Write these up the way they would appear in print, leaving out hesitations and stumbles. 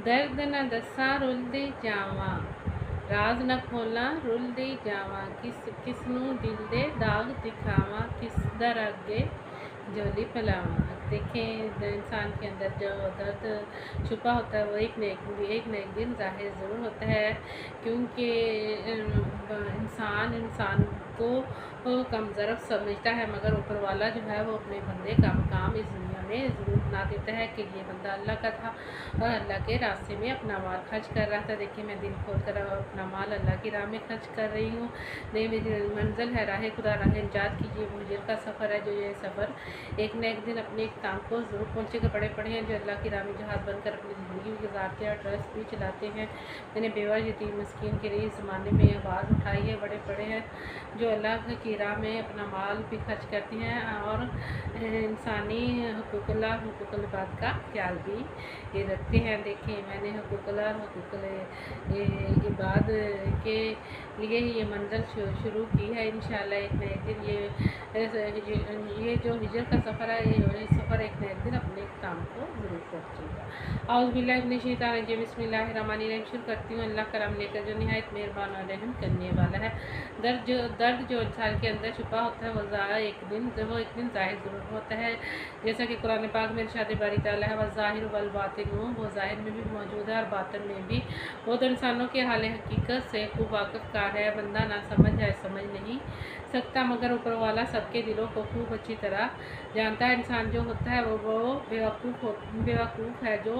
दर्द न दसा रुलदे जावा, राज न खोला रुलदे जावा, किसनू दिल दे दाग दिखावा, किस दर अगे झोली फैलावा। देखें, इंसान के अंदर जो दर्द छुपा होता है वो एक न एक दिन ज़ाहिर ज़रूर होता है, क्योंकि इंसान को कम ज़रफ़ समझता है, मगर ऊपर वाला जो है वो अपने बंदे का मकाम इस दुनिया में ज़रूर बना देता है कि ये बंदा अल्लाह का था और अल्लाह के रास्ते में अपना माल खर्च कर रहा था। देखिए, मैं दिल खोल कर अपना माल अल्लाह की राह में खर्च कर रही हूँ। नहीं, मेरी मंजिल है राह खुदा, राह निजात की ये मुझे का सफ़र है, जो ये सफ़र एक न एक दिन अपने इख्तिताम को ज़रूर पहुँचेगा। बड़े पड़े हैं जो अल्लाह की राह में जहाद बनकर अपनी ज़िंदगी गुजारते हैं, ट्रस्ट भी चलाते हैं। मैंने बेवा यतीम मिस्कीन के लिए इस ज़माने में आवाज़ उठाई है। बड़े पड़े हैं जो अल्लाह की राह में अपना माल भी खर्च करते हैं और इंसानी हुकूकुल इबाद का ख्याल भी ये रखते हैं। देखिए, मैंने हुकूकुल इबाद के लिए ये मंजिल शुरू की है। इंशाल्लाह एक न एक दिन ये जो हिजर का सफ़र है, ये सफ़र एक न एक दिन अपने काम को ज़रूर पहुँचेगा। औज़ुबिल्लाहि बिस्मिल्लाहिर्रहमानिर्रहीम। शुरू करती हूँ अल्लाह का नाम लेकर जो निहायत मेहरबान और रहम करने वाला है। दर्द जो इंसान के अंदर छुपा होता है वो एक दिन ज़ाहिर ज़रूर होता है। जैसा कि कुरान पाक में इरशाद बारी ताला है, वज़ाहिर वल बातिन, वो ज़ाहिर में भी मौजूद है और बातिन में भी। वो तो इंसानों के हाल हकीकत से खूब वाकिफ़ है। बंदा ना समझ है, समझ नहीं सकता, मगर ऊपर वाला सबके दिलों को खूब अच्छी तरह जानता है। इंसान जो होता है वो बेवकूफ़ है जो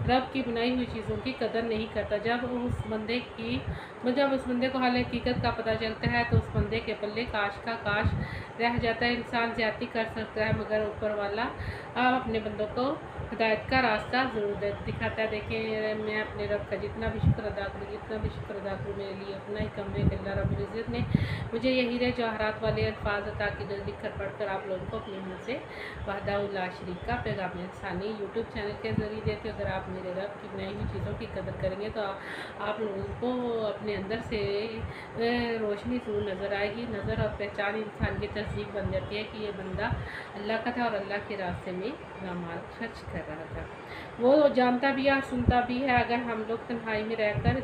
रब की बनाई हुई चीज़ों की कदर नहीं करता। जब उस बंदे को हाल हकीकत का पता चलता है तो उस बंदे के पल्ले काश का काश रह जाता है। इंसान ज़्यादती कर सकता है, मगर ऊपर वाला अपने बंदों को हिदायत का रास्ता ज़रूर दिखाता है। देखें, मैं अपने रब का जितना भी शुक्र अदा करूँ मेरे लिए उतना ही कम है। अल्लाह रब्बुल इज़्ज़त ने मुझे ये हीरे जवाहरात वाले अल्फाज अता की जो लिख कर पढ़कर आप लोगों को अपने मुँह से वहदाहुल ला शरीक का पैगाम इंसानी यूट्यूब चैनल के ज़रिए देते। अगर आप मेरे रब की बनाई हुई चीज़ों की कदर करेंगे तो आप लोगों को अपने अंदर से रोशनी ज़रूर नज़र आएगी। नज़र और पहचान इंसान की तस्दीक बन जाती है कि ये बंदा अल्लाह का था और अल्लाह के रास्ते में अपना माल खर्च कर रहा था। वो जानता भी है और सुनता भी है। अगर हम लोग तन्हाई में रहकर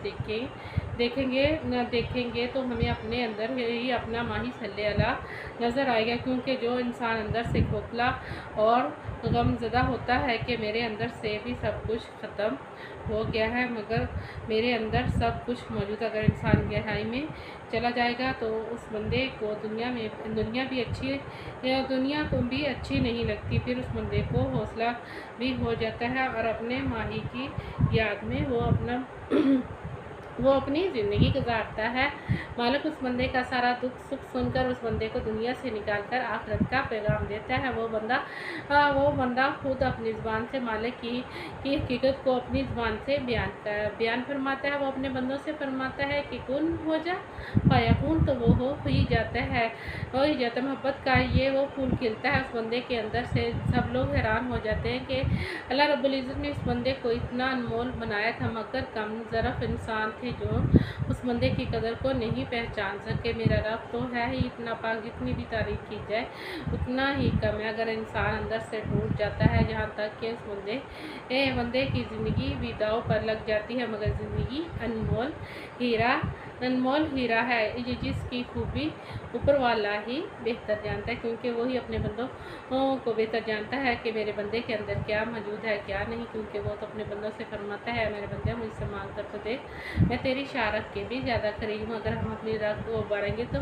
देखेंगे तो हमें अपने अंदर ही अपना माही सल्ले अला नज़र आएगा, क्योंकि जो इंसान अंदर से खोखला और गमज़दा होता है कि मेरे अंदर से भी सब कुछ ख़त्म हो गया है, मगर मेरे अंदर सब कुछ मौजूद। अगर इंसान गहराई में चला जाएगा तो उस बंदे को दुनिया को भी अच्छी नहीं लगती। फिर उस बंदे को हौसला भी हो जाता है और अपने माही की याद में वो अपनी ज़िंदगी गुजारता है। मालिक उस बंदे का सारा दुख सुख सुनकर उस बंदे को दुनिया से निकाल कर आखिरत का पैगाम देता है। वो बंदा खुद अपनी ज़ुबान से मालिक की हकीकत को अपनी ज़ुबान से बयान फरमाता है। वो अपने बंदों से फरमाता है कि कुन हो जा फयकून, तो वो हो ही जाता है। मोहब्बत का ये वो फूल खिलता है उस बंदे के अंदर से। सब लोग हैरान हो जाते हैं कि अल्लाह रब्बुल इज़्ज़त ने इस बंदे को इतना अनमोल बनाया था, मगर कम ज़रफ़ इंसान थे जो उस बंदे की कदर को नहीं पहचान सके। मेरा रब तो है ही इतना पाक, जितनी भी तारीफ़ की जाए उतना ही कम है। अगर इंसान अंदर से टूट जाता है यहाँ तक कि उस बंदे की ज़िंदगी भी दाव पर लग जाती है, मगर ज़िंदगी अनमोल हीरा है ये जिसकी खूबी ऊपर वाला ही बेहतर जानता है, क्योंकि वही अपने बंदों को बेहतर जानता है कि मेरे बंदे के अंदर क्या मौजूद है क्या नहीं। क्योंकि वो तो अपने बंदों से फरमाता है, मेरे बंदे मुझसे मांग कर तो दे, मैं तेरी शारत के भी ज़्यादा करीब हूँ। अगर हम अपनी राह को बढ़ेंगे तो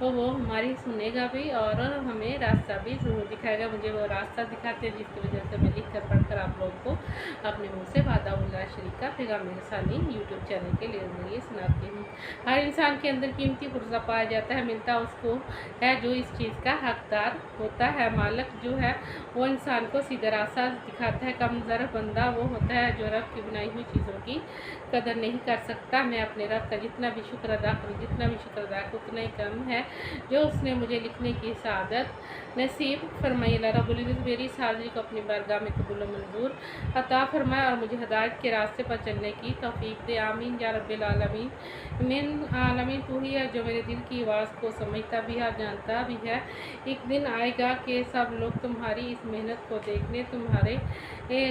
वो हमारी सुनेगा भी और हमें रास्ता भी ज़रूर दिखाएगा। मुझे वो रास्ता दिखाते हैं जिसकी वजह से मैं लिख कर पढ़ कर आप लोगों को अपने मुँह से वादाउल्लाह शरीक का पैगाम इंसानी यूट्यूब चैनल के लिए सुनाती हूँ। हर इंसान के अंदर कीमती पुर्जा पाया जाता है, मिलता उसको है जो इस चीज़ का हकदार होता है। मालिक जो है वो इंसान को सीधा रास्ता दिखाता है। कमज़र बंदा वो होता है जो रब की बनाई हुई चीज़ों की कदर नहीं कर सकता। मैं अपने रब का जितना भी शुक्र अदा करूँ उतना ही कम है। जो उसने मुझे लिखने की सआदत नसीब फरमाई। अल्लाह रब्बुल इज़्ज़त मेरी इस हाज़िरी को अपनी बारगाह में कबूल मंजूर अता फरमाए और मुझे हिदायत के रास्ते पर चलने की तौफीक दे। आमीन या रब्बिल आलमीन। मिन आलमीन तू ही है जो मेरे दिल की आवाज़ को समझता भी है, जानता भी है। एक दिन आएगा कि सब लोग तुम्हारी इस मेहनत को देखने तुम्हारे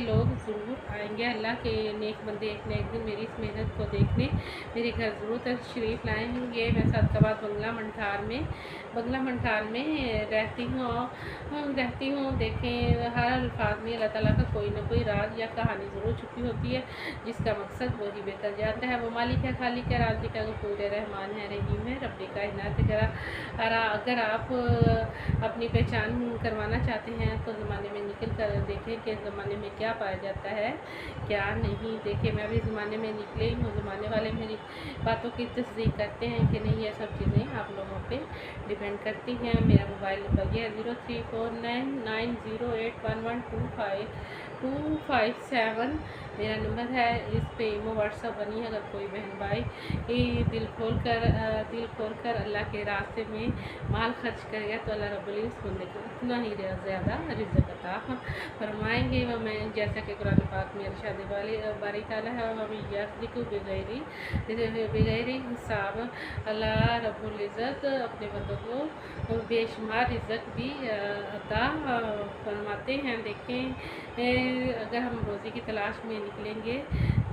लोग ज़रूर आएंगे। अल्लाह के नेक बंदे एक न एक दिन मेरी इस मेहनत को देखने मेरे घर ज़रूर तशरीफ़ लाएंगे। मैं सदकाबाद बंगला मंठार में रहती हूँ। देखें, हर अल्फाज में अल्लाह ताला का कोई ना कोई राज या कहानी ज़रूर छुपी होती है, जिसका मकसद वही बेहतर जानता है। वो मालिक है, खालिक है, राज़िक है, गफूर है, रहमान है, रहीम है, रब्बे कायनात है। अगर आप अपनी पहचान करवाना चाहते हैं तो ज़माने में निकल कर देखें कि ज़माने में क्या पाया जाता है, क्या नहीं। देखिए, मैं भी ज़माने में निकले ही हूँ। ज़माने वाले मेरी बातों की तस्दीक करते हैं कि नहीं, ये सब चीज़ें आप लोगों पे डिपेंड करती हैं। मेरा मोबाइल नंबर ये है 034990811257 मेरा नंबर है। इस पे इमो व्हाट्सअप बनी है। अगर कोई बहन भाई दिल खोल कर अल्लाह के रास्ते में माल खर्च करेगा तो अल्लाह रब्बुल इज़्ज़त बंदे को उतना ही ज़्यादा रिज़्क़ अता फरमाएंगे। वह मैं जैसा कि कुरान पाक में इरशाद बारी ताला है, हम यज़्क़ु बिग़ैरि हिसाब। अल्लाह रब्बुल इज़्ज़त अपने बंदों को बेशुमार रिज़्क़ भी अता फरमाते हैं। देखें, अगर हम रोज़ी की तलाश में निकलेंगे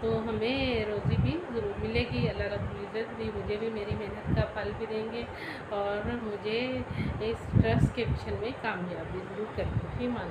तो हमें रोज़ी भी ज़रूर मिलेगी। अल्लाह रब्बुल इज़्ज़त भी मुझे भी मेरी मेहनत का फल भी देंगे और मुझे इस ट्रस्ट के मिशन में कामयाबी ज़रूर करेंगे। ईमान।